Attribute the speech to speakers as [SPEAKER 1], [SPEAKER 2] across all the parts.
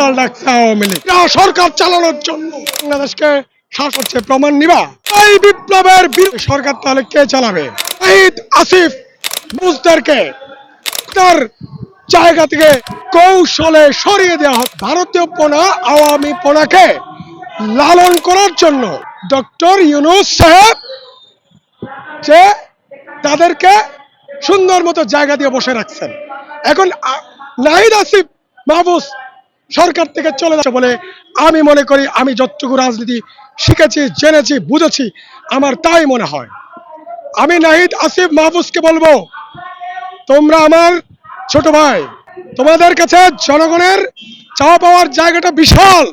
[SPEAKER 1] হরতাল ডাকছে আওয়ামী লীগ সরকার চালানোর জন্য বাংলাদেশকে শাসচ্ছে প্রমাণ নিবা। এই বিপ্লবের সরকার তাহলে কে চালাবে? শহীদ আসিফ বুজদারকে তার জায়গা থেকে কৌশলে সরিয়ে দেওয়া হয়। ভারতীয় পোনা আওয়ামী পোনাকে লালন করার জন্য ডক্টর ইউনূস সাহেব যে তাদেরকে সুন্দর মতো জায়গা দিয়ে বসে রাখছেন। এখন নাহিদ আসিফ মাহফুজ সরকার থেকে চলে যাচ্ছে বলে আমি মনে করি, আমি যতটুকু রাজনীতি শিখেছি, জেনেছি, বুঝেছি, আমার তাই মনে হয়। আমি নাহিদ আসিফ মাহফুজকে বলবো, তোমরা আমার ছোট ভাই, তোমাদের কাছে জনগণের চাওয়া পাওয়ার জায়গাটা বিশাল।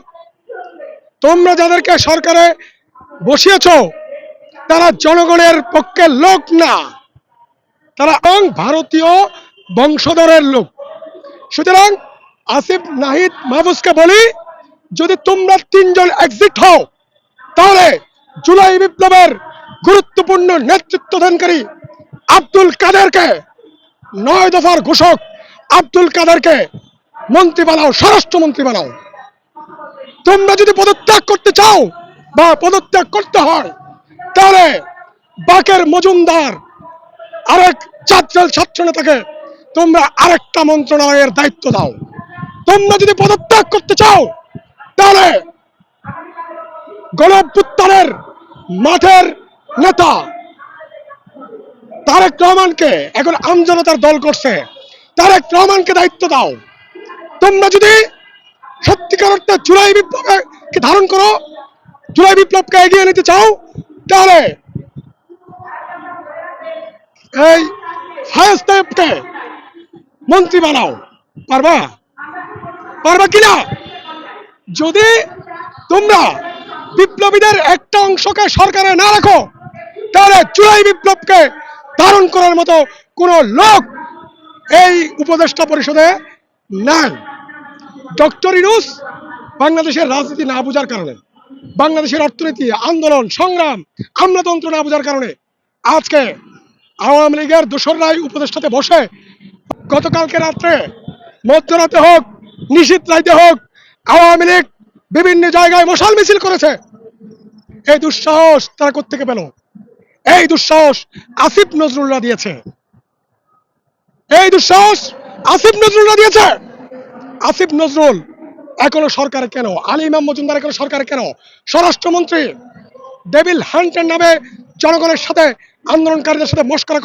[SPEAKER 1] তোমরা যাদেরকে সরকারে বসিয়েছ তারা জনগণের পক্ষে লোক না, তারা ভারতীয় বংশধরের লোক। সুতরাং আসিফ নাহিদ মাহফুজকে বলি, যদি তোমরা তিনজন এক্সিট হও তাহলে জুলাই বিপ্লবের গুরুত্বপূর্ণ নেতৃত্বদানকারী আব্দুল কাদেরকে, 9 দফার ঘোষক আব্দুল কাদেরকে মন্ত্রী বানাও, স্বরাষ্ট্রমন্ত্রী বানাও। তোমরা যদি পদত্যাগ করতে চাও বা পদত্যাগ করতে হয় তাহলে বাকের মজুমদার আরেক ছাত্র নেতাকে তোমরা আরেকটা মন্ত্রণালয়ের দায়িত্ব দাও। তোমরা যদি পদত্যাগ করতে চাও তাহলে গণঅভ্যুত্থানের মাঠের নেতা তারেক রহমানকে, এখন আমজনতার দল করছে, তারেক রহমানকে দায়িত্ব দাও। তোমরা যদি সত্যিকার অর্থে জুলাই বিপ্লবকে ধারণ করো, জুলাই বিপ্লবকে এগিয়ে নিতে চাও, তাহলে এই ফায়েজ তায়েবকে মন্ত্রী বানাও। পারবা? পারবা কিনা? যদি তোমরা বিপ্লবীদের একটা অংশকে সরকারে না রাখো তাহলে জুলাই বিপ্লবকে ধারণ করার মতো কোন লোক এই উপদেষ্টা পরিষদে নাই। ডক্টর ইউনূস বাংলাদেশের রাজনীতি না বোঝার কারণে, বাংলাদেশের অর্থনীতি, আন্দোলন, সংগ্রাম, আমলাতন্ত্র না বোঝার কারণে আজকে আওয়ামী লীগের দোসররাই উপদেষ্টাতে বসে গতকালকে রাত্রে, মধ্যরাতে হোক, নিশীথ রাইতে হোক, আওয়ামী লীগ বিভিন্ন জায়গায় মশাল মিছিল করেছে। এই দুঃসাহস তারা কোত্থেকে পেল? এই দুঃসাহস আসিফ নজরুল্লাহ দিয়েছে। এই দুঃসাহস আসিফ নজরুল্লাহ দিয়েছে। আসিফ নজরুল এখনো সরকারে কেন? আলী ইমাম মজুমদার এখনো সরকারে কেন? স্বরাষ্ট্রমন্ত্রী ডেভিল হান্টের নামে জনগণের সাথে, আন্দোলনকারীদের সাথে মশকরা